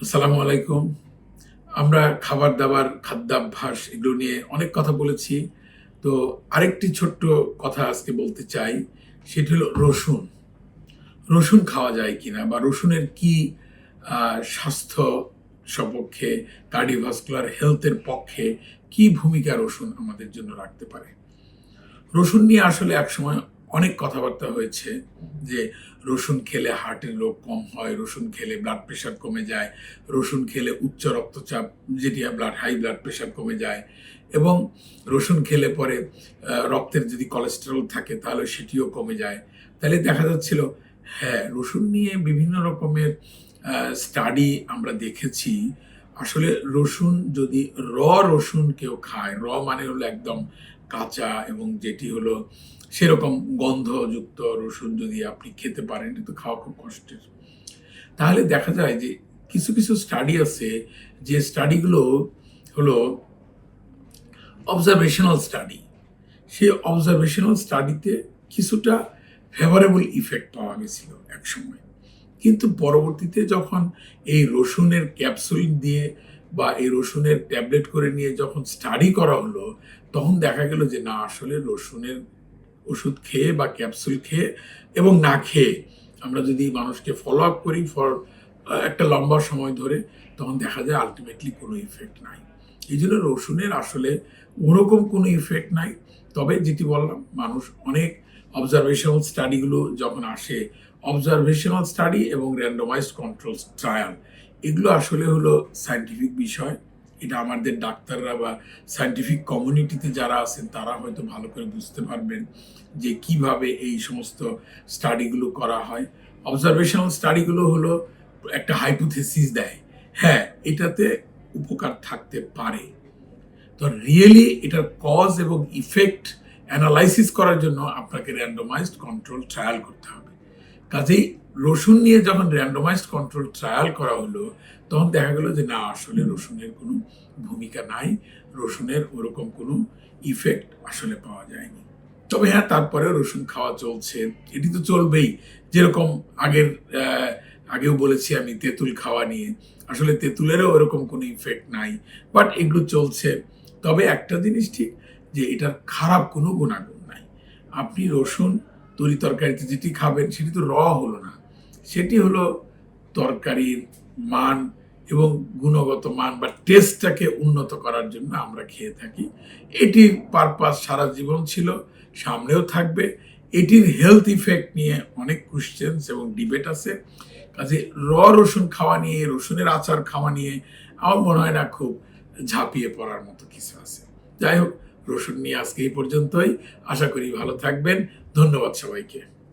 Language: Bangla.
আসসালামু আলাইকুম। আমরা খাবার-দাবার, খাদ্যাভ্যাস এগুলো নিয়ে অনেক কথা বলেছি। তো আরেকটি ছোট্ট কথা আজকে বলতে চাই, সেটি হলো রসুন। রসুন খাওয়া যায় কিনা বা রসুনের কি স্বাস্থ্য সপক্ষে কার্ডিওভাস্কুলার হেলথ এর পক্ষে কি ভূমিকা রসুন আমাদের জন্য রাখতে পারে? রসুন নিয়ে আসলে একসময় অনেক কথাবার্তা হয়েছে যে রসুন খেলে হার্টের রোগ কম হয়, রসুন খেলে ব্লাড প্রেশার কমে যায়, রসুন খেলে উচ্চ রক্তচাপ যেটি হাই ব্লাড প্রেশার কমে যায় এবং রসুন খেলে পরে রক্তের যদি কোলেস্টেরল থাকে তাহলে সেটিও কমে যায়। তাহলে দেখা যাচ্ছিল হ্যাঁ, রসুন নিয়ে বিভিন্ন রকমের স্টাডি আমরা দেখেছি। আসলে রসুন যদি রসুন কেউ খায়, মানে হলো একদম কাঁচা এবং যেটি হলো সেরকম গন্ধযুক্ত রসুন যদি আপনি খেতে পারেন, এটা তো খাওয়া খুব কষ্টের। তাহলে দেখা যায় যে কিছু, কিছু স্টাডি আছে যে স্টাডিগুলো হলো অবজারভেশনাল স্টাডি। সেই অবজারভেশনাল স্টাডিতে কিছুটা ফেভারেবল ইফেক্ট পাওয়া গেছিল একসময়। কিন্তু পরবর্তীতে যখন এই রসুনের ক্যাপসুল দিয়ে বা এই রসুনের ট্যাবলেট করে নিয়ে যখন স্টাডি করা হলো, তখন দেখা গেল যে না, আসলে রসুনের ওষুধ খেয়ে বা ক্যাপসুল খেয়ে এবং না খেয়ে আমরা যদি মানুষকে ফলো আপ করি ফর একটা লম্বা সময় ধরে, তখন দেখা যায় আলটিমেটলি কোনো ইফেক্ট নাই। এই জন্য রসুনের আসলে ওরকম কোনো ইফেক্ট নাই। তবে যেটি বললাম, মানুষ অনেক অবজারভেশনাল স্টাডিগুলো যখন আসে, অবজারভেশনাল স্টাডি এবং র্যান্ডমাইজড কন্ট্রোল ট্রায়াল, এগুলো আসলে হলো সায়েন্টিফিক বিষয়। এটা আমাদের ডাক্তাররা বা সায়েন্টিফিক কমিউনিটিতে যারা আছেন তারা হয়তো ভালো করে বুঝতে পারবেন যে কিভাবে এই সমস্ত স্টাডিগুলো করা হয়। অবজারভেশনাল স্টাডিগুলো হলো একটা হাইপোথেসিস দেয়, হ্যাঁ এটাতে উপকার থাকতে পারে। তো রিয়েলি এটার কজ এবং ইফেক্ট অ্যানালাইসিস করার জন্য আপনাকে র্যান্ডমাইজড কন্ট্রোল ট্রায়াল করতে হবে। কাজেই রসুন নিয়ে যখন র্যান্ডমাইজড কন্ট্রোল ট্রায়াল করা হলো, তখন দেখা গেল যে না, আসলে রসুনের কোনো ভূমিকা নাই, রসুনের ওরকম কোনো ইফেক্ট আসলে পাওয়া যায়নি। তবে হ্যাঁ, তারপরেও রসুন খাওয়া চলছে, এটি তো চলবেই। যেরকম আগের আগেও বলেছি আমি তেঁতুল খাওয়া নিয়ে, আসলে তেঁতুলেরও ওরকম কোনো ইফেক্ট নাই, বাট এগুলো চলছে। তবে একটা জিনিস ঠিক, যে এটার খারাপ কোনো গুণাগুণ নাই। আপনি রসুন তরি তরকারিতে যেটি খাবেন সেটি তো হলো না, সেটি হলো তরকারির মান এবং গুণগত মান বা টেস্টটাকে উন্নত করার জন্য আমরা খেয়ে থাকি। এটির পারপাস সারা জীবন ছিল, সামনেও থাকবে। এটির হেলথ ইফেক্ট নিয়ে অনেক কোশ্চেন্স এবং ডিবেট আছে। কাজে রসুন খাওয়া নিয়ে, রসুনের আচার খাওয়া নিয়ে আমার মনে হয় না খুব ঝাঁপিয়ে পড়ার মতো কিছু আছে। যাই হোক, রসুন নিয়ে আজকে এই পর্যন্তই। আশা করি ভালো থাকবেন। ধন্যবাদ সবাইকে।